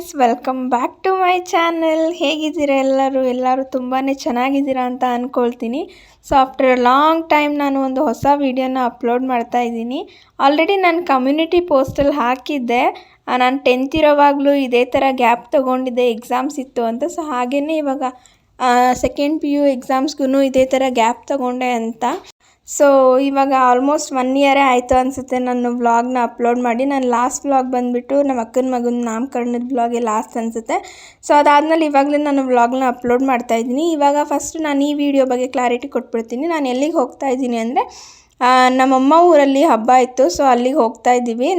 Guys, welcome back to my channel. ಹೇಗಿದ್ದೀರಾ ಎಲ್ಲರೂ ತುಂಬಾ ಚೆನ್ನಾಗಿದ್ದೀರಾ ಅಂತ ಅಂದ್ಕೊಳ್ತೀನಿ. ಸೊ ಆಫ್ಟರ್ ಲಾಂಗ್ ಟೈಮ್ ನಾನು ಒಂದು ಹೊಸ ವೀಡಿಯೋನ ಅಪ್ಲೋಡ್ ಮಾಡ್ತಾ ಇದ್ದೀನಿ. ಆಲ್ರೆಡಿ ನಾನು ಕಮ್ಯುನಿಟಿ ಪೋಸ್ಟಲ್ಲಿ ಹಾಕಿದ್ದೆ. ನಾನು 10th ಇರೋವಾಗಲೂ ಇದೇ ಥರ ಗ್ಯಾಪ್ ತೊಗೊಂಡಿದ್ದೆ, ಎಕ್ಸಾಮ್ಸ್ ಇತ್ತು ಅಂತ. ಸೊ ಹಾಗೆಯೇ ಇವಾಗ ಸೆಕೆಂಡ್ PU ಎಕ್ಸಾಮ್ಸ್ಗೂ ಇದೇ ಥರ ಗ್ಯಾಪ್ ತೊಗೊಂಡೆ ಅಂತ. ಸೊ ಇವಾಗ ಆಲ್ಮೋಸ್ಟ್ 1 year ಆಯಿತು ಅನಿಸುತ್ತೆ ನಾನು ವ್ಲಾಗ್ನ ಅಪ್ಲೋಡ್ ಮಾಡಿ. ನಾನು ಲಾಸ್ಟ್ ವ್ಲಾಗ್ ಬಂದುಬಿಟ್ಟು ನಮ್ಮ ಅಕ್ಕನ ಮಗನ ನಾಮಕರಣದ ವ್ಲಾಗೇ ಲಾಸ್ಟ್ ಅನಿಸುತ್ತೆ. ಸೊ ಅದಾದಮೇಲೆ ಇವಾಗಲೇ ನಾನು ವ್ಲಾಗ್ನ ಅಪ್ಲೋಡ್ ಮಾಡ್ತಾಯಿದ್ದೀನಿ. ಇವಾಗ ಫಸ್ಟ್ ನಾನು ಈ ವಿಡಿಯೋ ಬಗ್ಗೆ ಕ್ಲಾರಿಟಿ ಕೊಟ್ಬಿಡ್ತೀನಿ. ನಾನು ಎಲ್ಲಿಗೆ ಹೋಗ್ತಾ ಇದ್ದೀನಿ ಅಂದರೆ, ನಮ್ಮಮ್ಮ ಊರಲ್ಲಿ ಹಬ್ಬ ಇತ್ತು. ಸೊ ಅಲ್ಲಿಗೆ ಹೋಗ್ತಾ ಇದ್ದೀವಿ.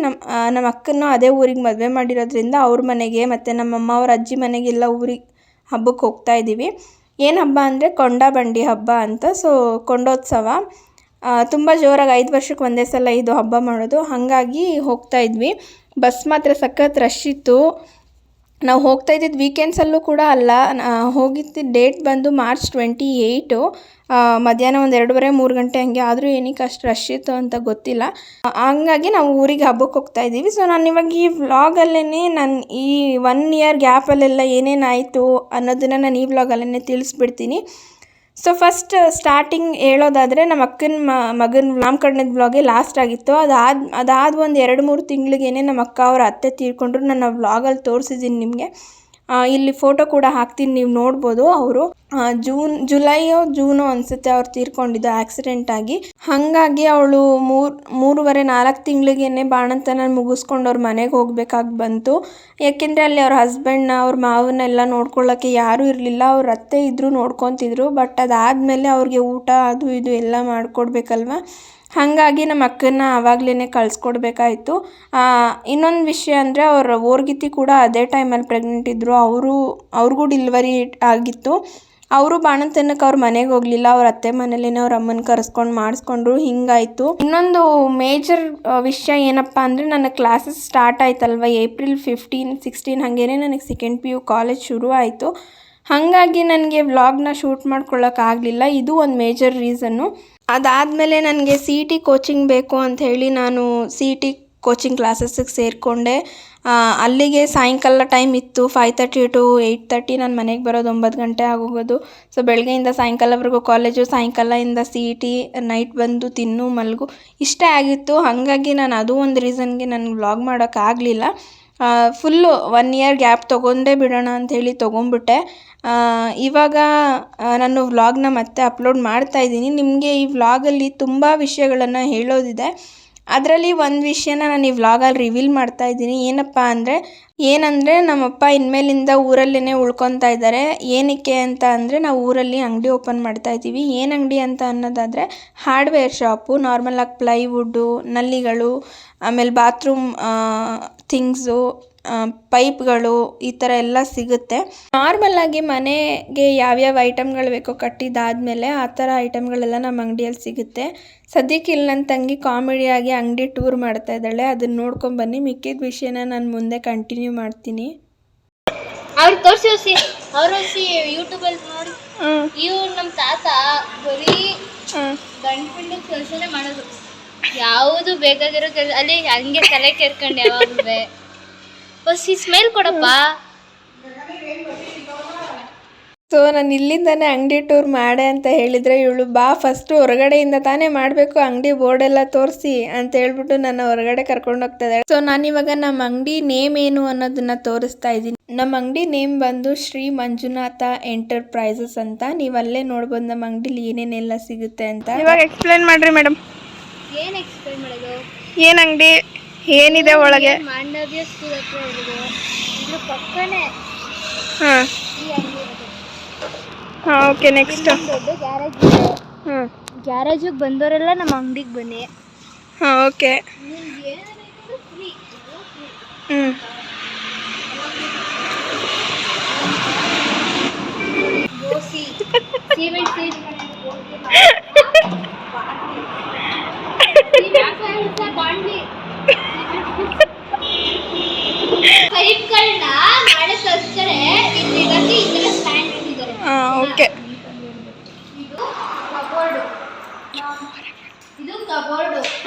ನಮ್ಮ ಅಕ್ಕನೂ ಅದೇ ಊರಿಗೆ ಮದುವೆ ಮಾಡಿರೋದ್ರಿಂದ ಅವ್ರ ಮನೆಗೆ ಮತ್ತು ನಮ್ಮಮ್ಮ ಅವ್ರ ಅಜ್ಜಿ ಮನೆಗೆಲ್ಲ ಊರಿಗೆ ಹಬ್ಬಕ್ಕೆ ಹೋಗ್ತಾ ಇದ್ದೀವಿ. ಏನು ಹಬ್ಬ ಅಂದರೆ ಕೊಂಡಾಬಂಡಿ ಹಬ್ಬ ಅಂತ. ಸೊ ಕೊಂಡೋತ್ಸವ ತುಂಬ ಜೋರಾಗಿ 5 ವರ್ಷಕ್ಕೆ ಒಂದೇ ಸಲ ಇದು ಹಬ್ಬ ಮಾಡೋದು. ಹಾಗಾಗಿ ಹೋಗ್ತಾ ಇದ್ವಿ. ಬಸ್ ಮಾತ್ರ ಸಖತ್ ರಶ್ ಇತ್ತು. ನಾವು ಹೋಗ್ತಾ ಇದ್ದಿದ್ದು ವೀಕೆಂಡ್ಸಲ್ಲೂ ಕೂಡ ಅಲ್ಲ. ಹೋಗಿದ್ದ ಡೇಟ್ ಬಂದು March 28. ಮಧ್ಯಾಹ್ನ ಒಂದು 2:30-3 ಗಂಟೆ ಹಂಗೆ. ಆದರೂ ಏನಕ್ಕೆ ಅಷ್ಟು ರಶ್ ಇತ್ತು ಅಂತ ಗೊತ್ತಿಲ್ಲ. ಹಂಗಾಗಿ ನಾವು ಊರಿಗೆ ಹಬ್ಬಕ್ಕೆ ಹೋಗ್ತಾ ಇದ್ದೀವಿ. ಸೊ ನಾನು ಇವಾಗ ಈ ವ್ಲಾಗಲ್ಲೇ ನಾನು ಈ 1 year ಗ್ಯಾಪಲ್ಲೆಲ್ಲ ಏನೇನಾಯಿತು ಅನ್ನೋದನ್ನು ನಾನು ಈ ವ್ಲಾಗಲ್ಲೇ ತಿಳಿಸ್ಬಿಡ್ತೀನಿ. ಸೊ ಫಸ್ಟ್ ಸ್ಟಾರ್ಟಿಂಗ್ ಹೇಳೋದಾದರೆ, ನಮ್ಮ ಅಕ್ಕನ ಮಗನ ನಾಮಕರಣದ ವ್ಲಾಗೇ ಲಾಸ್ಟ್ ಆಗಿತ್ತು. ಅದಾದ ಒಂದು 2-3 ತಿಂಗಳಿಗೇನೆ ನಮ್ಮ ಅಕ್ಕ ಅವರ ಅತ್ತೆ ತೀರ್ಕೊಂಡ್ರು. ನಾನು ವ್ಲಾಗಲ್ಲಿ ತೋರಿಸಿದ್ದೀನಿ ನಿಮಗೆ. ಇಲ್ಲಿ ಫೋಟೋ ಕೂಡ ಹಾಕ್ತೀನಿ, ನೀವು ನೋಡ್ಬೋದು. ಅವರು ಜೂನೋ ಅನಿಸುತ್ತೆ ಅವ್ರು ತೀರ್ಕೊಂಡಿದ್ದು ಆಕ್ಸಿಡೆಂಟಾಗಿ. ಹಾಗಾಗಿ ಅವಳು 3.5-4 ತಿಂಗಳಿಗೇನೆ ಬಾಣಂತನ ಮುಗಿಸ್ಕೊಂಡು ಅವ್ರ ಮನೆಗೆ ಹೋಗ್ಬೇಕಾಗಿ ಬಂತು. ಯಾಕೆಂದರೆ ಅಲ್ಲಿ ಅವ್ರ ಹಸ್ಬೆಂಡ್ನ ಅವ್ರ ಮಾವನ್ನೆಲ್ಲ ನೋಡ್ಕೊಳ್ಳೋಕ್ಕೆ ಯಾರೂ ಇರಲಿಲ್ಲ. ಅವ್ರ ಅತ್ತೆ ಇದ್ದರೂ ನೋಡ್ಕೊತಿದ್ರು. ಬಟ್ ಅದಾದಮೇಲೆ ಅವ್ರಿಗೆ ಊಟ ಅದು ಇದು ಎಲ್ಲ ಮಾಡಿಕೊಡ್ಬೇಕಲ್ವ. ಹಾಗಾಗಿ ನಮ್ಮ ಅಕ್ಕನ ಆವಾಗಲೇ ಕಳಿಸ್ಕೊಡ್ಬೇಕಾಯಿತು. ಇನ್ನೊಂದು ವಿಷಯ ಅಂದರೆ, ಅವ್ರ ಓರ್ಗಿತಿ ಕೂಡ ಅದೇ ಟೈಮಲ್ಲಿ ಪ್ರೆಗ್ನೆಂಟ್ ಇದ್ದರು. ಅವ್ರಿಗೂ ಡೆಲಿವರಿ ಆಗಿತ್ತು. ಅವರು ಬಾಣಂತನಕ್ಕೆ ಅವ್ರ ಮನೆಗೆ ಹೋಗಲಿಲ್ಲ, ಅವ್ರ ಅತ್ತೆ ಮನೇಲೇ ಅವ್ರ ಅಮ್ಮನ ಕರೆಸ್ಕೊಂಡು ಮಾಡಿಸ್ಕೊಂಡ್ರು. ಹಿಂಗಾಯಿತು. ಇನ್ನೊಂದು ಮೇಜರ್ ವಿಷಯ ಏನಪ್ಪ ಅಂದರೆ, ನನ್ನ ಕ್ಲಾಸಸ್ ಸ್ಟಾರ್ಟ್ ಆಯ್ತಲ್ವ April 15-16 ಹಾಗೇನೆ ನನಗೆ ಸೆಕೆಂಡ್ PU ಕಾಲೇಜ್ ಶುರು ಆಯಿತು. ಹಾಗಾಗಿ ನನಗೆ ವ್ಲಾಗ್ನ ಶೂಟ್ ಮಾಡ್ಕೊಳ್ಳೋಕ್ಕಾಗಲಿಲ್ಲ. ಇದು ಒಂದು ಮೇಜರ್ ರೀಸನ್ನು. ಅದಾದಮೇಲೆ ನನಗೆ CET ಕೋಚಿಂಗ್ ಬೇಕು ಅಂತ ಹೇಳಿ ನಾನು CET ಕೋಚಿಂಗ್ ಕ್ಲಾಸಸ್ಸಿಗೆ ಸೇರಿಕೊಂಡೆ. ಅಲ್ಲಿಗೆ ಸಾಯಂಕಾಲ ಟೈಮ್ ಇತ್ತು. 5:30 to 8:30. ನಾನು ಮನೆಗೆ ಬರೋದು 9 ಗಂಟೆ ಆಗೋಗೋದು. ಸೊ ಬೆಳಗ್ಗೆಯಿಂದ ಸಾಯಂಕಾಲವರೆಗೂ ಕಾಲೇಜು, ಸಾಯಂಕಾಲದಿಂದ CET, ನೈಟ್ ಬಂದು ತಿನ್ನು ಮಲಗು ಇಷ್ಟೇ ಆಗಿತ್ತು. ಹಾಗಾಗಿ ನಾನು ಅದು ಒಂದು ರೀಸನ್ಗೆ ನನಗೆ ವ್ಲಾಗ್ ಮಾಡೋಕ್ಕಾಗಲಿಲ್ಲ. ಫುಲ್ಲು 1 year ಗ್ಯಾಪ್ ತೊಗೊಂಡೇ ಬಿಡೋಣ ಅಂಥೇಳಿ ತೊಗೊಂಡ್ಬಿಟ್ಟೆ. ಇವಾಗ ನಾನು ವ್ಲಾಗ್ನ ಮತ್ತೆ ಅಪ್ಲೋಡ್ ಮಾಡ್ತಾಯಿದ್ದೀನಿ. ನಿಮಗೆ ಈ ವ್ಲಾಗಲ್ಲಿ ತುಂಬ ವಿಷಯಗಳನ್ನು ಹೇಳೋದಿದೆ. ಅದರಲ್ಲಿ ಒಂದು ವಿಷಯನ ನಾನು ಈ ವ್ಲಾಗಲ್ಲಿ ರಿವೀಲ್ ಮಾಡ್ತಾಯಿದ್ದೀನಿ. ಏನಂದರೆ ನಮ್ಮಪ್ಪ ಇನ್ಮೇಲಿಂದ ಊರಲ್ಲೇ ಉಳ್ಕೊತಾ ಇದ್ದಾರೆ. ಏನಕ್ಕೆ ಅಂತ ಅಂದರೆ, ನಾವು ಊರಲ್ಲಿ ಅಂಗಡಿ ಓಪನ್ ಮಾಡ್ತಾಯಿದ್ದೀವಿ. ಏನು ಅಂಗಡಿ ಅಂತ ಅನ್ನೋದಾದರೆ, ಹಾರ್ಡ್ವೇರ್ ಶಾಪು. ನಾರ್ಮಲಾಗಿ ಪ್ಲೈವುಡ್ಡು, ನಲ್ಲಿಗಳು, ಆಮೇಲೆ ಬಾತ್ರೂಮ್ ಥಿಂಗ್ಸು, ಪೈಪ್ಗಳು, ಈ ಥರ ಎಲ್ಲ ಸಿಗುತ್ತೆ. ನಾರ್ಮಲಾಗಿ ಮನೆಗೆ ಯಾವ್ಯಾವ ಐಟಮ್ಗಳು ಬೇಕೋ ಕಟ್ಟಿದ್ದಾದಮೇಲೆ ಆ ಥರ ಐಟಮ್ಗಳೆಲ್ಲ ನಮ್ಮ ಅಂಗಡಿಯಲ್ಲಿ ಸಿಗುತ್ತೆ. ಸದ್ಯಕ್ಕೆ ಇಲ್ಲಿ ನನ್ನ ತಂಗಿ ಕಾಮಿಡಿಯಾಗಿ ಅಂಗಡಿ ಟೂರ್ ಮಾಡ್ತಾ ಇದ್ದಾಳೆ. ಅದನ್ನು ನೋಡ್ಕೊಂಬನ್ನಿ. ಮಿಕ್ಕಿದ ವಿಷಯನ ನಾನು ಮುಂದೆ ಕಂಟಿನ್ಯೂ ಮಾಡ್ತೀನಿ. ಅವ್ರು ತೋರಿಸಿ ಯೂಟ್ಯೂಬಲ್ಲಿ ನೋಡಿ. ಇವ್ರು ನಮ್ಮ ತಾತ ಬರೀ ಗಂಟು ಕೆಲಸನೇ ಮಾಡೋದು. ಯಾವುದು ಬೇಕಾಗಿರೋ ಕೆಲಸ ಅಲ್ಲಿ ಹಂಗೆ ತಲೆ ಕೆರ್ಕೊಂಡು ಯಾವಾಗಲೂ ಬಸ್ ಈ ಸ್ಮೆಲ್ ಕೊಡಪ್ಪ. ಸೊ ನಾನು ಇಲ್ಲಿಂದನೇ ಅಂಗಡಿ ಟೂರ್ ಮಾಡೆ ಅಂತ ಹೇಳಿದರೆ, ಇವಳು ಬಾ ಫಸ್ಟು ಹೊರಗಡೆಯಿಂದ ತಾನೇ ಮಾಡಬೇಕು, ಅಂಗಡಿ ಬೋರ್ಡೆಲ್ಲ ತೋರಿಸಿ ಅಂತ ಹೇಳ್ಬಿಟ್ಟು ನನ್ನ ಹೊರಗಡೆ ಕರ್ಕೊಂಡು ಹೋಗ್ತಾ ಇದ್ದಾಳೆ. ಸೊ ನಾನಿವಾಗ ನಮ್ಮ ಅಂಗಡಿ ನೇಮ್ ಏನು ಅನ್ನೋದನ್ನು ತೋರಿಸ್ತಾ ಇದ್ದೀನಿ. ನಮ್ಮ ಅಂಗಡಿ ನೇಮ್ ಬಂದು ಶ್ರೀ ಮಂಜುನಾಥ ಎಂಟರ್ಪ್ರೈಸಸ್ ಅಂತ. ನೀವು ಅಲ್ಲೇ ನೋಡ್ಬೋದು ನಮ್ಮ ಅಂಗಡಿಲಿ ಏನೇನೆಲ್ಲ ಸಿಗುತ್ತೆ ಅಂತ. ಇವಾಗ ಎಕ್ಸ್ಪ್ಲೇನ್ ಮಾಡಿರಿ ಮೇಡಮ್. ಏನು ಎಕ್ಸ್ಪ್ಲೇನ್ ಮಾಡೋದು? ಏನು ಅಂಗಡಿ, ಏನಿದೆ ಒಳಗೆ? ಮಾಂಡವ್ಯ ಸ್ಕೂಲ್ ಹತ್ರ ಇರೋದು. ಇದ್ರ ಪಕ್ಕನೇ ಹಾಂ ಈ ಅಂಗಡಿ ಇರೋದು. ಹಾಂ, ಓಕೆ. ನೆಕ್ಸ್ಟ್ ದೊಡ್ಡ ಗ್ಯಾರೇಜ್ ಇದೆ. ಗ್ಯಾರೇಜಿಗೆ ಬಂದವರೆಲ್ಲ ನಮ್ಮ ಅಂಗಡಿಗೆ ಬನ್ನಿ. ಹಾಂ, ಓಕೆ. ನಿಮ್ಗೆ ಏನಾದರೂ ಫ್ರೀ. ದೋಸೆ, ಸಿಮೆಂಟ್ ಪೈಪ್ಗಳನ್ನ ನಾಳೆ ತರಿಸ್ತಾರೆ. ಇಲ್ಲಿರೋದು ಈ ಥರ ಸ್ಟ್ಯಾಂಡ್ ಇಟ್ಟಿದ್ದಾರೆ. ಓಕೆ. ಇದು ಕಬೋರ್ಡು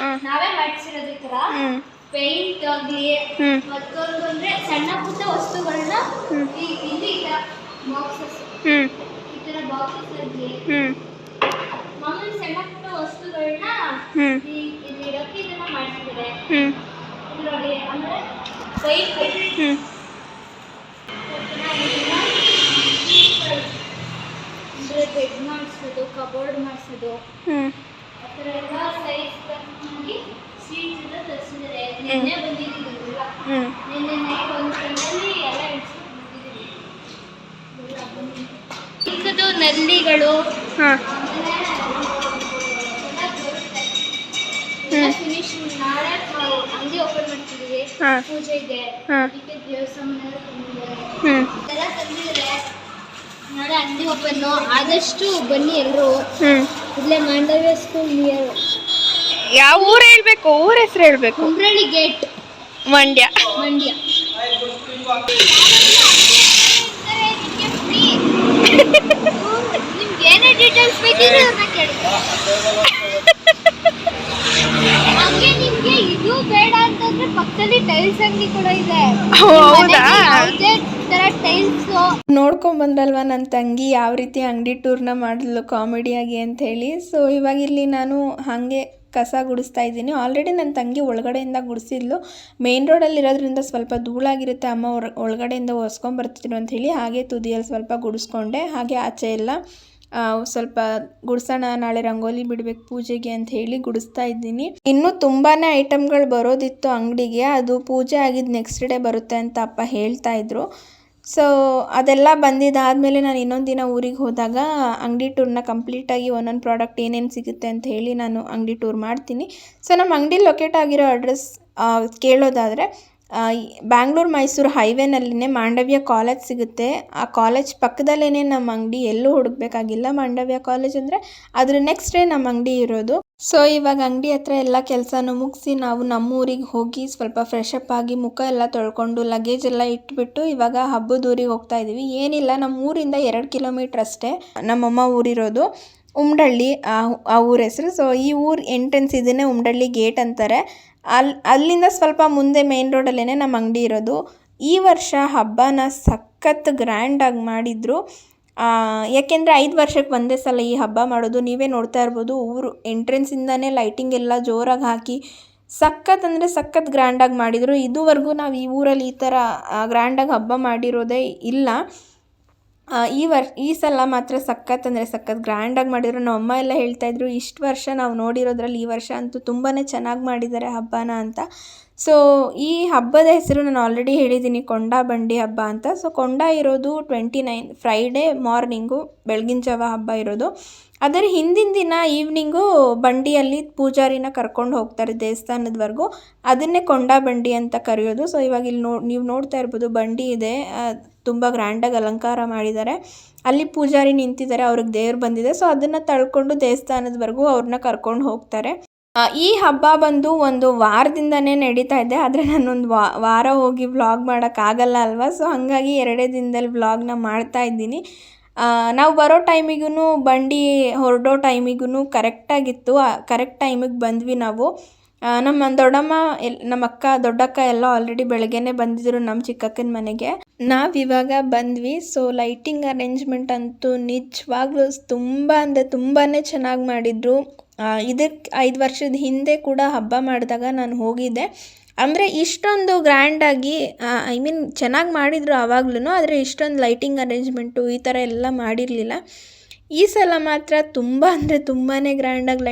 ನಾವೇ ಮಾಡಿಸಿರೋದು ಈ ಥರ. ಪೇಂಟ್ ಆಗಲಿ ಮತ್ತೊಂದು ಅಂದರೆ ಸಣ್ಣ ಪುಟ್ಟ ವಸ್ತುಗಳನ್ನ ಇಲ್ಲಿ ಈ ಥರ ಬಾಕ್ಸಸ್ ಈ ಥರ ಬಾಕ್ಸಸ್ ಆಗಲಿ ಮಾಮೂಲಿ ಸಣ್ಣ ಪುಟ್ಟ ವಸ್ತುಗಳನ್ನ ಇಲ್ಲಿ ಇಡೋಕ್ಕೆ ಇದನ್ನ ಮಾಡ್ತಿದ್ದಾರೆ ನೋಡಿ. ಅಂದರೆ ಪೈಪ್ ಅಂದರೆ ಬೆಡ್ ಮಾಡಿಸೋದು, ಕಬೋರ್ಡ್ ಮಾಡಿಸೋದು, ಆ ಥರ ಎಲ್ಲ ಸೈಜ್ ಮಾಡಿ ಸ್ವೀಟ್ಸ್ ಎಲ್ಲ ತರಿಸಿದ್ದಾರೆ. ನಿನ್ನೆ ಬಂದಿದ್ದೀವಿ, ನಿನ್ನೆ ನೈಟ್ ಒಂದು ಟೈಮಲ್ಲಿ ಎಲ್ಲ ಇಡ್ಸ್ಕೊಂಡು ಬಂದಿದ್ದೀವಿ. ಚಿಕ್ಕದು ನಲ್ಲಿಗಳು ಫಿನಿಶಿಂಗ್. ನಾಳೆ ಅಂಗಡಿ ಓಪನ್ ಮಾಡ್ತಿದ್ದೀವಿ, ಪೂಜೆ ಇದೆ, ಅದಕ್ಕೆ ದೇವಸ್ಥಾನ ಎಲ್ಲ ತಂದಿದ್ದಾರೆ. ನಾಳೆ ಅಂಗಡಿ ಓಪನ್ನು. ಆದಷ್ಟು ಬನ್ನಿ ಎಲ್ಲರೂ. ಇಲ್ಲೇ ಮಾಂಡವ್ಯ ಸ್ಕೂಲ್ ನಿಯರ್. ಯಾವ ಊರು ಹೇಳ್ಬೇಕು? ಊರ ಹೆಸರು ಹೇಳ್ಬೇಕು. ಕುಂಬ್ರಳ್ಳಿ ಗೇಟ್, ಮಂಡ್ಯ. ಮಂಡ್ಯ. ನಿಮ್ಗೆ ಏನೇ ಡೀಟೇಲ್ಸ್ ಬೇಕಿದ್ರೆ ಅವ್ರನ್ನ ಕೇಳಿ. ಹಾಗೆ ನಿಮ್ಗೆ ಇದು ಬೇಡ ಅಂತಂದ್ರೆ ಪಕ್ಕದಲ್ಲಿ ಟೈಲ್ಸ್ ಅಂಗಡಿ ಕೂಡ ಇದೆ. ಹೌದಾ? ಯಾವುದೇ ತರ ಟೈಲ್ಸ್ ನೋಡ್ಕೊಂಡ್ ಬಂದ್ರಲ್ವಾ ನನ್ನ ತಂಗಿ ಯಾವ ರೀತಿ ಅಂಗಡಿ ಟೂರ್ನ ಮಾಡಿದ್ಲು ಕಾಮಿಡಿಯಾಗಿ ಅಂತ ಹೇಳಿ. ಸೊ ಇವಾಗ ಇಲ್ಲಿ ನಾನು ಹಾಗೆ ಕಸ ಗುಡಿಸ್ತಾ ಇದ್ದೀನಿ. ಆಲ್ರೆಡಿ ನನ್ನ ತಂಗಿ ಒಳಗಡೆಯಿಂದ ಗುಡಿಸಿದ್ಲು. ಮೇನ್ ರೋಡಲ್ಲಿ ಇರೋದ್ರಿಂದ ಸ್ವಲ್ಪ ಧೂಳಾಗಿರುತ್ತೆ, ಅಮ್ಮ ಒಳಗಡೆಯಿಂದ ಒರೆಸ್ಕೊಂಬರ್ತಿದ್ರು ಅಂತ ಹೇಳಿ ಹಾಗೆ ತುದಿಯಲ್ಲಿ ಸ್ವಲ್ಪ ಗುಡಿಸ್ಕೊಂಡೆ. ಹಾಗೆ ಆಚೆ ಎಲ್ಲ ಸ್ವಲ್ಪ ಗುಡಿಸೋಣ, ನಾಳೆ ರಂಗೋಲಿ ಬಿಡಬೇಕು ಪೂಜೆಗೆ ಅಂತ ಹೇಳಿ ಗುಡಿಸ್ತಾ ಇದ್ದೀನಿ. ಇನ್ನೂ ತುಂಬಾ ಐಟಮ್ಗಳು ಬರೋದಿತ್ತು ಅಂಗಡಿಗೆ. ಅದು ಪೂಜೆ ಆಗಿದ್ದು ನೆಕ್ಸ್ಟ್ ಡೇ ಬರುತ್ತೆ ಅಂತ ಅಪ್ಪ ಹೇಳ್ತಾ ಇದ್ರು. ಸೊ ಅದೆಲ್ಲ ಬಂದಿದ್ದಾದಮೇಲೆ ನಾನು ಇನ್ನೊಂದು ದಿನ ಊರಿಗೆ ಹೋದಾಗ ಅಂಗಡಿ ಟೂರ್ನ ಕಂಪ್ಲೀಟಾಗಿ ಒಂದೊಂದು ಪ್ರಾಡಕ್ಟ್ ಏನೇನು ಸಿಗುತ್ತೆ ಅಂತ ಹೇಳಿ ನಾನು ಅಂಗಡಿ ಟೂರ್ ಮಾಡ್ತೀನಿ. ಸೊ ನಮ್ಮ ಅಂಗಡಿ ಲೊಕೇಟ್ ಆಗಿರೋ ಅಡ್ರೆಸ್ ಕೇಳೋದಾದರೆ ಬ್ಯಾಂಗ್ಳೂರು ಮೈಸೂರು ಹೈವೇನಲ್ಲಿನೇ ಮಾಂಡವ್ಯ ಕಾಲೇಜ್ ಸಿಗುತ್ತೆ. ಆ ಕಾಲೇಜ್ ಪಕ್ಕದಲ್ಲೇ ನಮ್ಮ ಅಂಗಡಿ, ಎಲ್ಲೂ ಹುಡುಕ್ಬೇಕಾಗಿಲ್ಲ. ಮಾಂಡವ್ಯ ಕಾಲೇಜ್ ಅಂದರೆ ಅದ್ರ ನೆಕ್ಸ್ಟ್ ಡೇ ನಮ್ಮ ಅಂಗಡಿ ಇರೋದು. ಸೊ ಇವಾಗ ಅಂಗಡಿ ಹತ್ರ ಎಲ್ಲ ಕೆಲಸನೂ ಮುಗಿಸಿ ನಾವು ನಮ್ಮೂರಿಗೆ ಹೋಗಿ ಸ್ವಲ್ಪ ಫ್ರೆಶ್ ಅಪ್ ಆಗಿ ಮುಖ ಎಲ್ಲ ತೊಳ್ಕೊಂಡು ಲಗೇಜ್ ಎಲ್ಲ ಇಟ್ಬಿಟ್ಟು ಇವಾಗ ಹಬ್ಬದ ಊರಿಗೆ ಹೋಗ್ತಾ ಇದ್ದೀವಿ. ಏನಿಲ್ಲ, ನಮ್ಮ ಊರಿಂದ 2 ಕಿಲೋಮೀಟ್ರ್ ಅಷ್ಟೇ ನಮ್ಮಮ್ಮ ಊರಿರೋದು. ಉಮ್ಡಳ್ಳಿ ಆ ಊರ ಹೆಸರು. ಸೊ ಈ ಊರು ಎಂಟ್ರೆನ್ಸ್ ಇದನ್ನೇ ಉಮ್ಡಳ್ಳಿ ಗೇಟ್ ಅಂತಾರೆ. ಅಲ್ಲಿಂದ ಸ್ವಲ್ಪ ಮುಂದೆ ಮೇನ್ ರೋಡಲ್ಲೇ ನಮ್ಮ ಅಂಗಡಿ ಇರೋದು. ಈ ವರ್ಷ ಹಬ್ಬನ ಸಖತ್ ಗ್ರ್ಯಾಂಡಾಗಿ ಮಾಡಿದರು. ಯಾಕೆಂದರೆ 5 ವರ್ಷಕ್ಕೆ ಒಂದೇ ಸಲ ಈ ಹಬ್ಬ ಮಾಡೋದು. ನೀವೇ ನೋಡ್ತಾ ಇರ್ಬೋದು, ಊರು ಎಂಟ್ರೆನ್ಸಿಂದನೇ ಲೈಟಿಂಗ್ ಎಲ್ಲ ಜೋರಾಗಿ ಹಾಕಿ ಸಖತ್ ಅಂದರೆ ಸಖತ್ ಗ್ರ್ಯಾಂಡಾಗಿ ಮಾಡಿದರು. ಇದುವರೆಗೂ ನಾವು ಈ ಊರಲ್ಲಿ ಈ ಥರ ಗ್ರ್ಯಾಂಡಾಗಿ ಹಬ್ಬ ಮಾಡಿರೋದೇ ಇಲ್ಲ. ಈ ಸಲ ಮಾತ್ರ ಸಖತ್ ಅಂದರೆ ಸಖತ್ ಗ್ರ್ಯಾಂಡಾಗಿ ಮಾಡಿದ್ರು. ನಮ್ಮ ಅಮ್ಮ ಎಲ್ಲ ಹೇಳ್ತಾಯಿದ್ರು, ಇಷ್ಟು ವರ್ಷ ನಾವು ನೋಡಿರೋದ್ರಲ್ಲಿ ಈ ವರ್ಷ ಅಂತೂ ತುಂಬಾ ಚೆನ್ನಾಗಿ ಮಾಡಿದ್ದಾರೆ ಹಬ್ಬನ ಅಂತ. ಸೊ ಈ ಹಬ್ಬದ ಹೆಸರು ನಾನು ಆಲ್ರೆಡಿ ಹೇಳಿದ್ದೀನಿ, ಕೊಂಡ ಬಂಡಿ ಹಬ್ಬ ಅಂತ. ಸೊ ಕೊಂಡ ಇರೋದು 29 ಫ್ರೈಡೇ ಮಾರ್ನಿಂಗು, ಬೆಳಗಿನ ಜಾವ ಹಬ್ಬ ಇರೋದು. ಅದರ ಹಿಂದಿನ ದಿನ ಈವ್ನಿಂಗು ಬಂಡಿಯಲ್ಲಿ ಪೂಜಾರಿನ ಕರ್ಕೊಂಡು ಹೋಗ್ತಾರೆ ದೇವಸ್ಥಾನದವರೆಗೂ. ಅದನ್ನೇ ಕೊಂಡ ಬಂಡಿ ಅಂತ ಕರೆಯೋದು. ಸೊ ಇವಾಗ ಇಲ್ಲಿ ನೀವು ನೋಡ್ತಾ ಇರ್ಬೋದು, ಬಂಡಿ ಇದೆ, ತುಂಬ ಗ್ರ್ಯಾಂಡಾಗಿ ಅಲಂಕಾರ ಮಾಡಿದ್ದಾರೆ. ಅಲ್ಲಿ ಪೂಜಾರಿ ನಿಂತಿದ್ದಾರೆ, ಅವ್ರಿಗೆ ದೇವ್ರು ಬಂದಿದೆ. ಸೊ ಅದನ್ನು ತಳ್ಕೊಂಡು ದೇವಸ್ಥಾನದವರೆಗೂ ಅವ್ರನ್ನ ಕರ್ಕೊಂಡು ಹೋಗ್ತಾರೆ. ಈ ಹಬ್ಬ ಬಂದು ಒಂದು ವಾರದಿಂದನೇ ನಡೀತಾ ಇದೆ. ಆದರೆ ನಾನೊಂದು ವಾರ ಹೋಗಿ ವ್ಲಾಗ್ ಮಾಡೋಕ್ಕಾಗಲ್ಲ ಅಲ್ವಾ. ಸೊ ಹಾಗಾಗಿ 2 ದಿನದಲ್ಲಿ ವ್ಲಾಗ್ನ ಮಾಡ್ತಾ ಇದ್ದೀನಿ. ನಾವು ಬರೋ ಟೈಮಿಗೂ ಬಂಡಿ ಹೊರಡೋ ಟೈಮಿಗೂ ಕರೆಕ್ಟಾಗಿತ್ತು. ಕರೆಕ್ಟ್ ಟೈಮಿಗೆ ಬಂದ್ವಿ ನಾವು. ನಮ್ಮ ದೊಡ್ಡಮ್ಮ ನಮ್ಮ ಅಕ್ಕ ದೊಡ್ಡಕ್ಕ ಎಲ್ಲ ಆಲ್ರೆಡಿ ಬೆಳಗ್ಗೆನೇ ಬಂದಿದ್ದರು ನಮ್ಮ ಚಿಕ್ಕಕ್ಕನ ಮನೆಗೆ. ನಾವಿವಾಗ ಬಂದ್ವಿ. ಸೊ ಲೈಟಿಂಗ್ ಅರೇಂಜ್ಮೆಂಟ್ ಅಂತೂ ನಿಜವಾಗ್ಲೂ ತುಂಬ ಅಂದರೆ ತುಂಬಾ ಚೆನ್ನಾಗಿ ಮಾಡಿದರು. ಇದಕ್ಕೆ 5 ವರ್ಷದ ಹಿಂದೆ ಕೂಡ ಹಬ್ಬ ಮಾಡಿದಾಗ ನಾನು ಹೋಗಿದ್ದೆ. ಅಂದರೆ ಇಷ್ಟೊಂದು ಗ್ರ್ಯಾಂಡಾಗಿ ಐ ಮೀನ್ ಚೆನ್ನಾಗಿ ಮಾಡಿದರು ಆವಾಗ್ಲೂ, ಆದರೆ ಇಷ್ಟೊಂದು ಲೈಟಿಂಗ್ ಅರೇಂಜ್ಮೆಂಟು ಈ ಥರ ಎಲ್ಲ ಮಾಡಿರಲಿಲ್ಲ. ಈ ಸಲ ಮಾತ್ರ ತುಂಬ ಅಂದರೆ ತುಂಬಾ ಗ್ರ್ಯಾಂಡಾಗಿ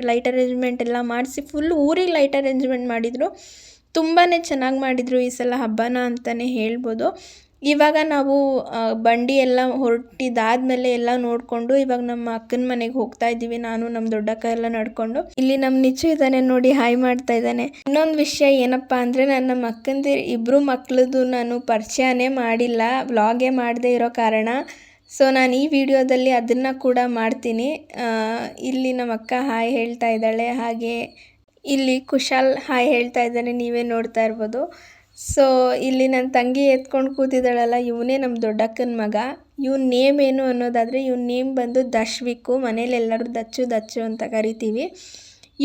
ಲೈಟ್ ಅರೇಂಜ್ಮೆಂಟ್ ಎಲ್ಲ ಮಾಡಿಸಿ ಫುಲ್ ಊರಿಗೆ ಲೈಟ್ ಅರೇಂಜ್ಮೆಂಟ್ ಮಾಡಿದರು. ತುಂಬಾ ಚೆನ್ನಾಗಿ ಮಾಡಿದರು ಈ ಸಲ ಹಬ್ಬನ ಅಂತಲೇ ಹೇಳ್ಬೋದು. ಇವಾಗ ನಾವು ಬಂಡಿ ಎಲ್ಲ ಹೊರಟಿದ್ದಾದ್ಮೇಲೆ ಎಲ್ಲ ನೋಡಿಕೊಂಡು ಇವಾಗ ನಮ್ಮ ಅಕ್ಕನ ಮನೆಗೆ ಹೋಗ್ತಾ ಇದ್ದೀವಿ. ನಾನು ನಮ್ಮ ದೊಡ್ಡಕ್ಕ ಎಲ್ಲ ನಡ್ಕೊಂಡು. ಇಲ್ಲಿ ನಮ್ಮ ನಿಚ್ಚು ಇದ್ದಾನೆ ನೋಡಿ, ಹಾಯ್ ಮಾಡ್ತಾ ಇದ್ದಾನೆ. ಇನ್ನೊಂದು ವಿಷಯ ಏನಪ್ಪ ಅಂದರೆ, ನಾನು ನಮ್ಮ ಅಕ್ಕಂದು 2 ಮಕ್ಕಳದು ನಾನು ಪರಿಚಯನೇ ಮಾಡಿಲ್ಲ, ವ್ಲಾಗೇ ಮಾಡದೇ ಇರೋ ಕಾರಣ. ಸೊ ನಾನು ಈ ವಿಡಿಯೋದಲ್ಲಿ ಅದನ್ನು ಕೂಡ ಮಾಡ್ತೀನಿ. ಇಲ್ಲಿ ನಮ್ಮ ಅಕ್ಕ ಹಾಯ್ ಹೇಳ್ತಾ ಇದ್ದಾಳೆ, ಹಾಗೆ ಇಲ್ಲಿ ಕುಶಾಲ್ ಹಾಯ್ ಹೇಳ್ತಾ ಇದ್ದಾನೆ, ನೀವೇ ನೋಡ್ತಾ ಇರ್ಬೋದು. ಸೊ ಇಲ್ಲಿ ನನ್ನ ತಂಗಿ ಎತ್ಕೊಂಡು ಕೂತಿದ್ದಾಳಲ್ಲ, ಇವನೇ ನಮ್ಮ ದೊಡ್ಡಕ್ಕನ ಮಗ. ಇವನ ನೇಮ್ ಏನು ಅನ್ನೋದಾದರೆ, ಇವನ ನೇಮ್ ಬಂದು ದಶ್ವಿಕು. ಮನೇಲಿ ಎಲ್ಲರೂ ದಚ್ಚು ಅಂತ ಕರಿತೀವಿ.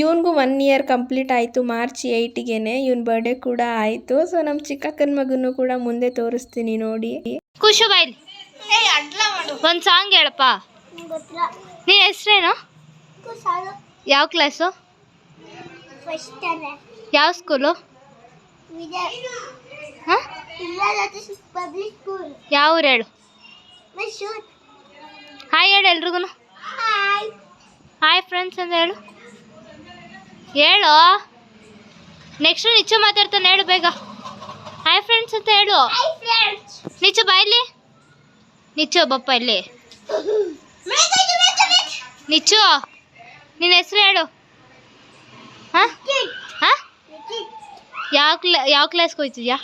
ಇವನಿಗೂ 1 ಇಯರ್ ಕಂಪ್ಲೀಟ್ ಆಯಿತು ಮಾರ್ಚ್ 8ಗೆ ಇವನ ಬರ್ಡೇ ಕೂಡ ಆಯಿತು. ಸೊ ನಮ್ಮ ಚಿಕ್ಕಕ್ಕನ ಮಗನೂ ಕೂಡ ಮುಂದೆ ತೋರಿಸ್ತೀನಿ ನೋಡಿ. ಖುಷು ಬಾಯ್ಲಿ ಒಂದು ಸಾಂಗ್ ಹೇಳಪ್ಪ. ನೀನ್ ಹೆಸ್ರೇನು? ಯಾವ ಕ್ಲಾಸು? ಯಾವ ಸ್ಕೂಲು? ಹಾಂ ಯಾವ ಊರು ಹೇಳು? ಹಾಯ್ ಹೇಳು ಎಲ್ರಿಗೂ. ಹಾಯ್ ಫ್ರೆಂಡ್ಸ್ ಅಂತ ಹೇಳು. ಹೇಳು ನೆಕ್ಸ್ಟ್ ನಿಚ್ಚು ಮಾತಾಡ್ತಾನೆ, ಹೇಳು ಬೇಗ. ಹಾಯ್ ಫ್ರೆಂಡ್ಸ್ ಅಂತ ಹೇಳು. ನಿಚ್ಚು ಬಾಯ್ಲಿ. ನಿಚ್ಚು ಬಪ್ಪ ಇಲ್ಲಿ. ನಿಚ್ಚು ನಿನ್ನ ಹೆಸರು ಹೇಳು. ಹಾಂ ಹಾಂ ಯಾವ ಕ್ಲಾಸ್ಗೆ ಹೋಯ್ತಿದ್ಯಾ?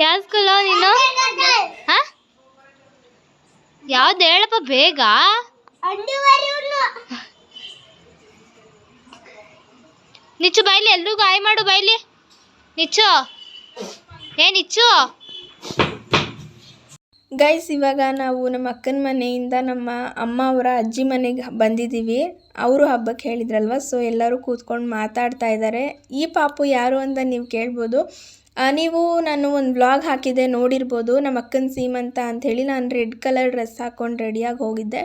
ಯಾವ ಸ್ಕೂಲು ನೀನು? ಹಾಂ ಯಾವ್ದು ಹೇಳಪ್ಪ ಬೇಗ. ನಿಚ್ಚು ಬಾಯ್ಲಿ, ಎಲ್ರಿಗೂ ಹಾಯ್ ಮಾಡು ಬಾಯ್ಲಿ. ನಿಚ್ಚು ನಿಚ್ಚು. ಗೈಸ್ ಇವಾಗ ನಾವು ನಮ್ಮ ಅಕ್ಕನ ಮನೆಯಿಂದ ನಮ್ಮ ಅಮ್ಮ ಅವರ ಅಜ್ಜಿ ಮನೆಗೆ ಬಂದಿದ್ದೀವಿ. ಅವರು ಹಬ್ಬಕ್ಕೆ ಹೇಳಿದ್ರಲ್ವ, ಸೊ ಎಲ್ಲರೂ ಕೂತ್ಕೊಂಡು ಮಾತಾಡ್ತಾ ಇದ್ದಾರೆ. ಈ ಪಾಪು ಯಾರು ಅಂತ ನೀವು ಕೇಳ್ಬೋದು. ನೀವು ನಾನು ಒಂದು ವ್ಲಾಗ್ ಹಾಕಿದ್ದೆ ನೋಡಿರ್ಬೋದು, ನಮ್ಮ ಅಕ್ಕನ ಸೀಮಂತ ಅಂಥೇಳಿ. ನಾನು ರೆಡ್ ಕಲರ್ ಡ್ರೆಸ್ ಹಾಕ್ಕೊಂಡು ರೆಡಿಯಾಗಿ ಹೋಗಿದ್ದೆ.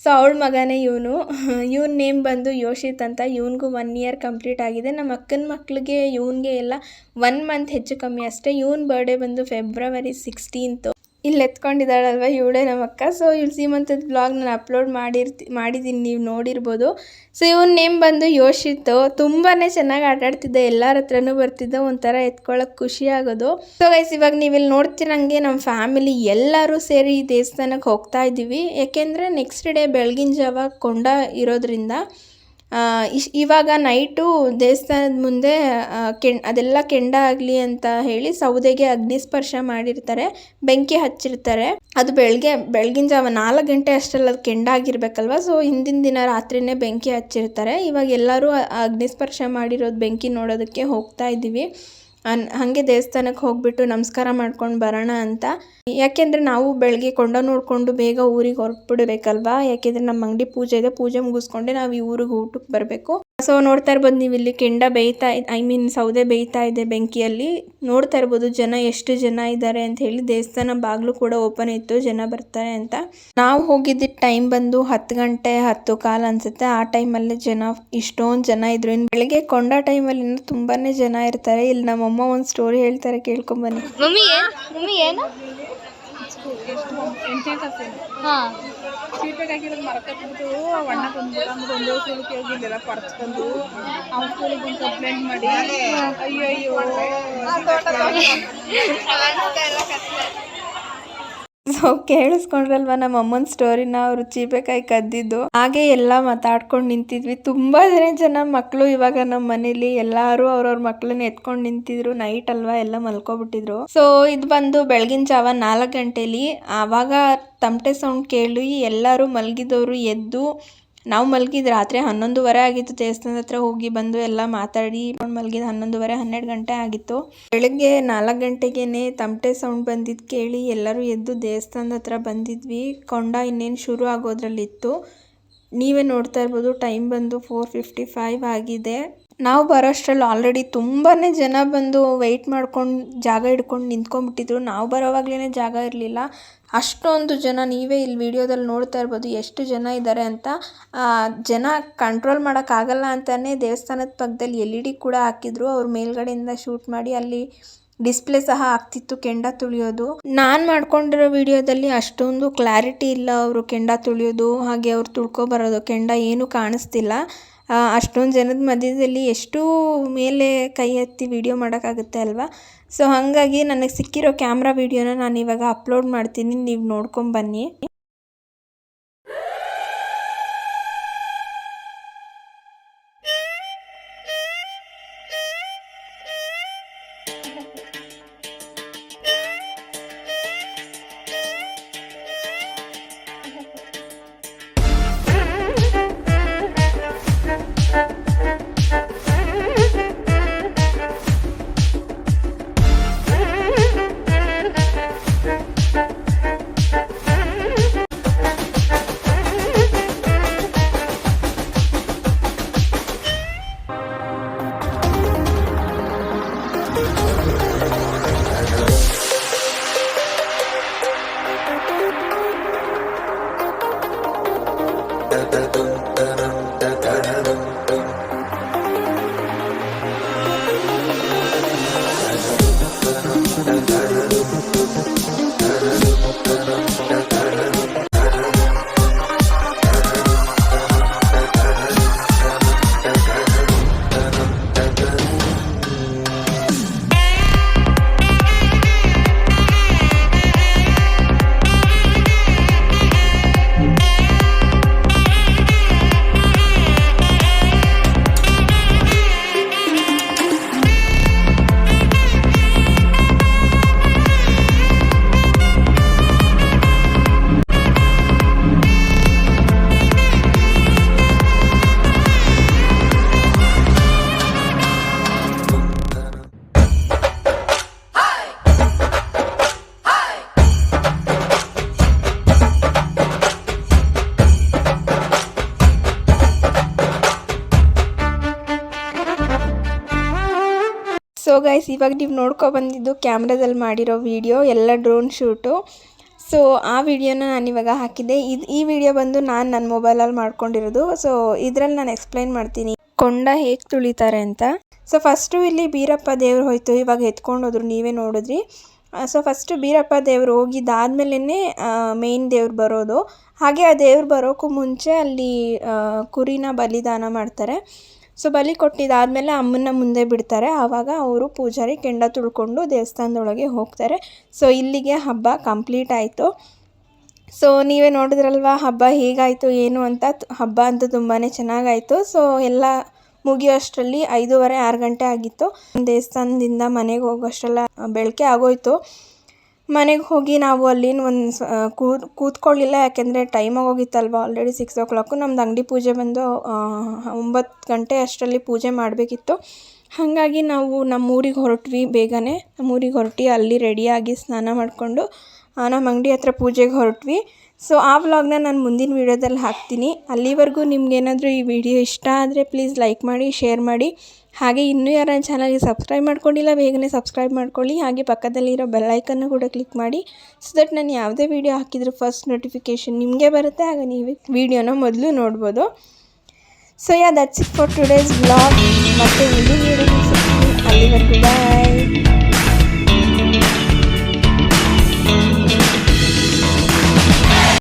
ಸೊ ಅವಳ ಮಗನೇ ಇವನು. ಇವನ ನೇಮ್ ಬಂದು ಯೋಶಿತ್ ಅಂತ. ಇವನಿಗೂ 1 ಇಯರ್ ಕಂಪ್ಲೀಟ್ ಆಗಿದೆ. ನಮ್ಮ ಅಕ್ಕನ ಮಕ್ಕಳಿಗೆ ಇವನಿಗೆ ಎಲ್ಲ 1 ಮಂತ್ ಹೆಚ್ಚು ಕಮ್ಮಿ ಅಷ್ಟೇ. ಇವನ ಬರ್ಡೇ ಬಂದು ಫೆಬ್ರವರಿ 16. ಇಲ್ಲಿ ಎತ್ಕೊಂಡಿದ್ದಾಳಲ್ವ ಇವಳೇ ನಮ್ಮ ಅಕ್ಕ. ಸೊ ಇವಳು ಸೀಮಂತದ ಬ್ಲಾಗ್ ನಾನು ಅಪ್ಲೋಡ್ ಮಾಡಿದ್ದೀನಿ, ನೀವು ನೋಡಿರ್ಬೋದು. ಸೊ ಇವನ ನೇಮ್ ಬಂದು ಯೋಶಿತ್. ತುಂಬಾ ಚೆನ್ನಾಗಿ ಆಟಾಡ್ತಿದ್ದೆ, ಎಲ್ಲರ ಹತ್ರನೂ ಬರ್ತಿದ್ದ, ಒಂಥರ ಎತ್ಕೊಳ್ಳೋಕೆ ಖುಷಿ ಆಗೋದು. ಸೊ ಗೈಸ್ ಇವಾಗ ನೀವಿಲ್ಲಿ ನೋಡ್ತಿರಂಗೆ ನಮ್ಮ ಫ್ಯಾಮಿಲಿ ಎಲ್ಲರೂ ಸೇರಿ ದೇವಸ್ಥಾನಕ್ಕೆ ಹೋಗ್ತಾ ಇದ್ದೀವಿ. ಯಾಕೆಂದರೆ ನೆಕ್ಸ್ಟ್ ಡೇ ಬೆಳಗಿನ ಜಾವ ಕೊಂಡ ಇರೋದ್ರಿಂದ ಇವಾಗ ನೈಟು ದೇವಸ್ಥಾನದ ಮುಂದೆ ಅದೆಲ್ಲ ಕೆಂಡ ಆಗಲಿ ಅಂತ ಹೇಳಿ ಸೌದೆಗೆ ಅಗ್ನಿಸ್ಪರ್ಶ ಮಾಡಿರ್ತಾರೆ, ಬೆಂಕಿ ಹಚ್ಚಿರ್ತಾರೆ. ಅದು ಬೆಳಗಿನ ಜಾವ 4 ಗಂಟೆ ಅಷ್ಟರಲ್ಲಿ ಅದು ಕೆಂಡ ಆಗಿರ್ಬೇಕಲ್ವ. ಸೊ ಹಿಂದಿನ ದಿನ ರಾತ್ರಿನೇ ಬೆಂಕಿ ಹಚ್ಚಿರ್ತಾರೆ. ಇವಾಗ ಎಲ್ಲರೂ ಅಗ್ನಿಸ್ಪರ್ಶ ಮಾಡಿರೋದು ಬೆಂಕಿ ನೋಡೋದಕ್ಕೆ ಹೋಗ್ತಾ ಇದ್ದೀವಿ. ಹಾಗೆ ದೇವಸ್ಥಾನಕ್ಕೆ ಹೋಗ್ಬಿಟ್ಟು ನಮಸ್ಕಾರ ಮಾಡ್ಕೊಂಡು ಬರೋಣ ಅಂತ. ಯಾಕೆಂದರೆ ನಾವು ಬೆಳಗ್ಗೆ ಕೊಂಡ ನೋಡಿಕೊಂಡು ಬೇಗ ಊರಿಗೆ ಹೊರಟ್ಬಿಡ್ಬೇಕಲ್ವಾ. ಯಾಕೆಂದರೆ ನಮ್ಮ ಅಂಗಡಿ ಪೂಜೆ ಇದೆ, ಪೂಜೆ ಮುಗಿಸ್ಕೊಂಡೆ ನಾವು ಈ ಊರಿಗೆ ಊಟಕ್ಕೆ ಬರಬೇಕು. ಸೊ ನೋಡ್ತಾ ಇರ್ಬೋದು ನೀವು ಇಲ್ಲಿ ಕೆಂಡ ಸೌದೆ ಬೇಯ್ತಾ ಇದೆ ಬೆಂಕಿಯಲ್ಲಿ. ನೋಡ್ತಾ ಇರ್ಬೋದು ಜನ ಎಷ್ಟು ಜನ ಇದ್ದಾರೆ ಅಂತ ಹೇಳಿ. ದೇವಸ್ಥಾನ ಬಾಗಿಲು ಕೂಡ ಓಪನ್ ಇತ್ತು, ಜನ ಬರ್ತಾರೆ ಅಂತ. ನಾವು ಹೋಗಿದ್ದ ಟೈಮ್ ಬಂದು 10 ಗಂಟೆ 10:15 ಅನ್ಸುತ್ತೆ. ಆ ಟೈಮಲ್ಲಿ ಇಷ್ಟೊಂದು ಜನ ಇದ್ರು. ಇನ್ನು ಬೆಳಗ್ಗೆ ಕೊಂಡ ಟೈಮಲ್ಲಿ ಇನ್ನೂ ತುಂಬಾ ಜನ ಇರ್ತಾರೆ. ಇಲ್ಲಿ ನಮ್ಮಮ್ಮ ಒಂದು ಸ್ಟೋರಿ ಹೇಳ್ತಾರೆ, ಕೇಳ್ಕೊಂಬನ್ನಿ. ಮಮ್ಮಿ ಏನು ಹಾಂ ಸೀಟಾಗಿ ಹಾಕಿರೋದು ಮರಕತ್ಬಿಟ್ಟು ಅಣ್ಣ ಬಂದ್ಬಿಟ್ಟು ಅಂದ್ಬಿಟ್ಟು ಒಂದೇ ಸ್ಕೂಲಿಗೆ ಹೋಗಿದ್ದೆಲ್ಲ ಪರ್ಚ್ಕೊಂಡು ಅವ್ನ ಸ್ಕೂಲಿಗೆ ಬಂದು ಕಂಪ್ಲೇಂಟ್ ಮಾಡಿ ಅಯ್ಯೋ ಸೊ ಕೇಳಿಸ್ಕೊಂಡ್ರಲ್ವ ನಮ್ಮ ಅಮ್ಮನ ಸ್ಟೋರಿನ. ಅವರು ಚೀಪೆಕಾಯಿ ಕದ್ದಿದ್ದು. ಹಾಗೆ ಎಲ್ಲ ಮಾತಾಡ್ಕೊಂಡು ನಿಂತಿದ್ವಿ. ತುಂಬಾ ಜನ ಮಕ್ಕಳು ಇವಾಗ ನಮ್ಮ ಮನೇಲಿ ಎಲ್ಲರೂ ಅವ್ರವ್ರ ಮಕ್ಕಳನ್ನ ಎತ್ಕೊಂಡು ನಿಂತಿದ್ರು. ನೈಟ್ ಅಲ್ವಾ, ಎಲ್ಲ ಮಲ್ಕೊಬಿಟ್ಟಿದ್ರು. ಸೊ ಇದು ಬಂದು ಬೆಳಗಿನ ಜಾವ 4 ಗಂಟೆಲಿ. ಆವಾಗ ತಮಟೆ ಸೌಂಡ್ ಕೇಳಿ ಎಲ್ಲರೂ ಮಲಗಿದವರು ಎದ್ದು, ನಾವು ಮಲಗಿದ್ದು ರಾತ್ರಿ 11:30 ಆಗಿತ್ತು. ದೇವಸ್ಥಾನದ ಹತ್ರ ಹೋಗಿ ಬಂದು ಎಲ್ಲ ಮಾತಾಡಿ ಮಲಗಿದ್ದು 11:30 12 ಗಂಟೆ ಆಗಿತ್ತು. ಬೆಳಗ್ಗೆ 4 ಗಂಟೆಗೇನೆ ತಮಟೆ ಸೌಂಡ್ ಬಂದಿದ್ದು ಕೇಳಿ ಎಲ್ಲರೂ ಎದ್ದು ದೇವಸ್ಥಾನದ ಹತ್ರ ಬಂದಿದ್ವಿ. ಕೊಂಡ ಇನ್ನೇನು ಶುರು ಆಗೋದ್ರಲ್ಲಿತ್ತು. ನೀವೇ ನೋಡ್ತಾ ಇರ್ಬೋದು, ಟೈಮ್ ಬಂದು 4:55 ಆಗಿದೆ. ನಾವು ಬರೋಷ್ಟರಲ್ಲಿ ಆಲ್ರೆಡಿ ತುಂಬಾ ಜನ ಬಂದು ವೆಯ್ಟ್ ಮಾಡ್ಕೊಂಡು ಜಾಗ ಹಿಡ್ಕೊಂಡು ನಿಂತ್ಕೊಂಡ್ಬಿಟ್ಟಿದ್ರು. ನಾವು ಬರೋವಾಗ್ಲೇ ಜಾಗ ಇರಲಿಲ್ಲ, ಅಷ್ಟೊಂದು ಜನ. ನೀವೇ ಇಲ್ಲಿ ವಿಡಿಯೋದಲ್ಲಿ ನೋಡ್ತಾ ಇರ್ಬೋದು ಎಷ್ಟು ಜನ ಇದ್ದಾರೆ ಅಂತ. ಜನ ಕಂಟ್ರೋಲ್ ಮಾಡೋಕ್ಕಾಗಲ್ಲ ಅಂತಲೇ ದೇವಸ್ಥಾನದ ಪಕ್ಕದಲ್ಲಿ LED ಕೂಡ ಹಾಕಿದ್ರು. ಅವ್ರ ಮೇಲ್ಗಡೆಯಿಂದ ಶೂಟ್ ಮಾಡಿ ಅಲ್ಲಿ ಡಿಸ್ಪ್ಲೇ ಸಹ ಆಗ್ತಿತ್ತು ಕೆಂಡ ತುಳಿಯೋದು. ನಾನು ಮಾಡ್ಕೊಂಡಿರೋ ವಿಡಿಯೋದಲ್ಲಿ ಅಷ್ಟೊಂದು ಕ್ಲಾರಿಟಿ ಇಲ್ಲ. ಅವರು ಕೆಂಡ ತುಳಿಯೋದು ಹಾಗೆ ಅವ್ರು ತುಳ್ಕೊಬರೋದು ಕೆಂಡ ಏನೂ ಕಾಣಿಸ್ತಿಲ್ಲ. ಅಷ್ಟೊಂದು ಜನದ ಮಧ್ಯದಲ್ಲಿ ಎಷ್ಟು ಮೇಲೆ ಕೈ ಎತ್ತಿ ವಿಡಿಯೋ ಮಾಡೋಕ್ಕಾಗುತ್ತೆ ಅಲ್ವಾ. ಸೊ ಹಾಗಾಗಿ ನನಗೆ ಸಿಕ್ಕಿರೋ ಕ್ಯಾಮ್ರಾ ವಿಡಿಯೋನ ನಾನು ಇವಾಗ ಅಪ್ಲೋಡ್ ಮಾಡ್ತೀನಿ, ನೀವು ನೋಡ್ಕೊಂಬನ್ನಿ. ಗೈಸ್, ಇವಾಗ ನೀವು ಬಂದಿದ್ದು ಕ್ಯಾಮ್ರಾದಲ್ಲಿ ಮಾಡಿರೋ ವಿಡಿಯೋ ಎಲ್ಲ ಡ್ರೋನ್ ಶೂಟು. ಸೊ ಆ ವಿಡಿಯೋನ ನಾನಿವಾಗ ಹಾಕಿದ್ದೆ. ಈ ವಿಡಿಯೋ ಬಂದು ನಾನು ನನ್ನ ಮೊಬೈಲಲ್ಲಿ ಮಾಡ್ಕೊಂಡಿರೋದು. ಸೊ ಇದರಲ್ಲಿ ನಾನು ಎಕ್ಸ್ಪ್ಲೈನ್ ಮಾಡ್ತೀನಿ ಕೊಂಡ ಹೇಗೆ ತುಳಿತಾರೆ ಅಂತ. ಸೊ ಫಸ್ಟು ಇಲ್ಲಿ ಬೀರಪ್ಪ ದೇವ್ರು ಹೋಯ್ತು, ಇವಾಗ ಎತ್ಕೊಂಡು ಹೋದ್ರು, ನೀವೇ ನೋಡಿದ್ರಿ. ಸೊ ಫಸ್ಟು ಬೀರಪ್ಪ ದೇವ್ರು ಹೋಗಿದ್ದಾದ್ಮೇಲೆ ಮೇಯ್ನ್ ದೇವ್ರು ಬರೋದು. ಹಾಗೆ ಆ ದೇವ್ರು ಬರೋಕ್ಕೂ ಮುಂಚೆ ಅಲ್ಲಿ ಕುರಿನ ಬಲಿದಾನ ಮಾಡ್ತಾರೆ. ಸೊ ಬಲಿ ಕೊಟ್ಟಿದ್ದಾದಮೇಲೆ ಅಮ್ಮನ ಮುಂದೆ ಬಿಡ್ತಾರೆ. ಆವಾಗ ಅವರು ಪೂಜಾರಿ ಕೆಂಡ ತುಳ್ಕೊಂಡು ದೇವಸ್ಥಾನದೊಳಗೆ ಹೋಗ್ತಾರೆ. ಸೊ ಇಲ್ಲಿಗೆ ಹಬ್ಬ ಕಂಪ್ಲೀಟ್ ಆಯಿತು. ಸೊ ನೀವೇ ನೋಡಿದ್ರಲ್ವ ಹಬ್ಬ ಹೇಗಾಯಿತು ಏನು ಅಂತ. ಹಬ್ಬ ಅಂತೂ ತುಂಬಾ ಚೆನ್ನಾಗಾಯಿತು. ಸೊ ಎಲ್ಲ ಮುಗಿಯೋಷ್ಟರಲ್ಲಿ 5:30 6 ಗಂಟೆ ಆಗಿತ್ತು. ದೇವಸ್ಥಾನದಿಂದ ಮನೆಗೆ ಹೋಗೋಷ್ಟೆಲ್ಲ ಬೆಳಗ್ಗೆ ಆಗೋಯ್ತು. ಮನೆಗೆ ಹೋಗಿ ನಾವು ಅಲ್ಲಿನ ಕೂತ್ಕೊಳ್ಳಿಲ್ಲ, ಯಾಕೆಂದರೆ ಟೈಮ್ ಆಗೋಗಿತ್ತಲ್ವ, ಆಲ್ರೆಡಿ 6 o'clock. ನಮ್ದು ಅಂಗಡಿ ಪೂಜೆ ಬಂದು 9 ಗಂಟೆ ಅಷ್ಟರಲ್ಲಿ ಪೂಜೆ ಮಾಡಬೇಕಿತ್ತು. ಹಾಗಾಗಿ ನಾವು ನಮ್ಮೂರಿಗೆ ಹೊರಟ್ವಿ. ಬೇಗನೆ ನಮ್ಮೂರಿಗೆ ಹೊರಟಿ ಅಲ್ಲಿ ರೆಡಿಯಾಗಿ ಸ್ನಾನ ಮಾಡಿಕೊಂಡು ನಮ್ಮ ಅಂಗಡಿ ಹತ್ರ ಪೂಜೆಗೆ ಹೊರಟ್ವಿ. ಸೊ ಆ ವ್ಲಾಗ್ನ ನಾನು ಮುಂದಿನ ವೀಡಿಯೋದಲ್ಲಿ ಹಾಕ್ತೀನಿ. ಅಲ್ಲಿವರೆಗೂ ನಿಮ್ಗೇನಾದರೂ ಈ ವಿಡಿಯೋ ಇಷ್ಟ ಆದರೆ ಪ್ಲೀಸ್ ಲೈಕ್ ಮಾಡಿ, ಶೇರ್ ಮಾಡಿ. ಹಾಗೆ ಇನ್ನೂ ಯಾರು ನನ್ನ ಚಾನಲ್ಗೆ ಸಬ್ಸ್ಕ್ರೈಬ್ ಮಾಡ್ಕೊಂಡಿಲ್ಲ ಬೇಗನೆ ಸಬ್ಸ್ಕ್ರೈಬ್ ಮಾಡ್ಕೊಳ್ಳಿ. ಹಾಗೆ ಪಕ್ಕದಲ್ಲಿರೋ ಬೆಲ್ಲೈಕನ್ನು ಕೂಡ ಕ್ಲಿಕ್ ಮಾಡಿ, ಸೊ ದಟ್ ನಾನು ಯಾವುದೇ ವೀಡಿಯೋ ಹಾಕಿದರೂ ಫಸ್ಟ್ ನೋಟಿಫಿಕೇಷನ್ ನಿಮಗೆ ಬರುತ್ತೆ. ಆಗ ನೀವು ವೀಡಿಯೋನ ಮೊದಲು ನೋಡ್ಬೋದು. So that's it for today's vlog. ಮತ್ತು ಮುಂದಿನ ವೀಡಿಯೋ ಅಲ್ಲಿವರೆಗೂ ಬಾಯ್.